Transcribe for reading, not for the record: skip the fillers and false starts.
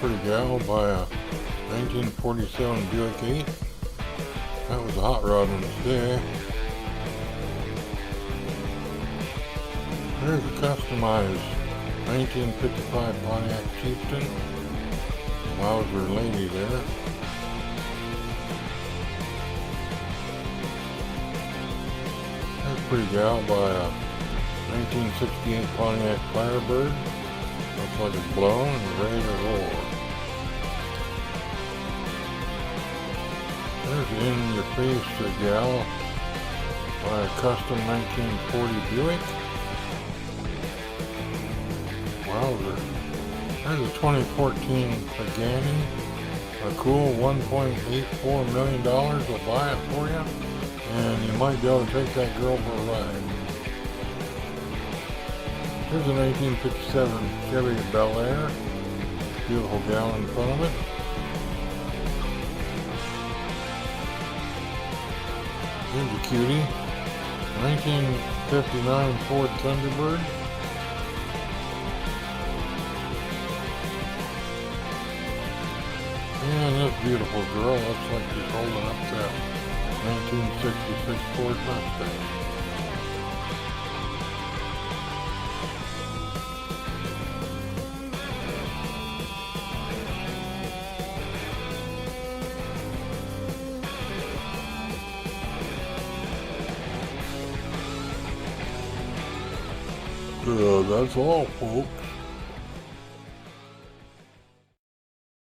pretty gal by a 1947 Buick 8. That was a hot rod in its day. There's a customized 1955 Pontiac Chieftain. Wowzer lady there. There's a pretty gal by a 1968 Pontiac Firebird. Looks like it's blown and ready to roar. There's an in-your-face gal by a custom 1940 Buick. Wowzer. There's a 2014 Pagani. A cool $1.84 million will buy it for you. And you might be able to take that girl for a ride. Here's a 1957 Chevy Bel Air. Beautiful gal in front of it. Here's a cutie. 1959 Ford Thunderbird. And this beautiful girl looks like she's holding up that 1966 Ford Mustang. That's all, folks.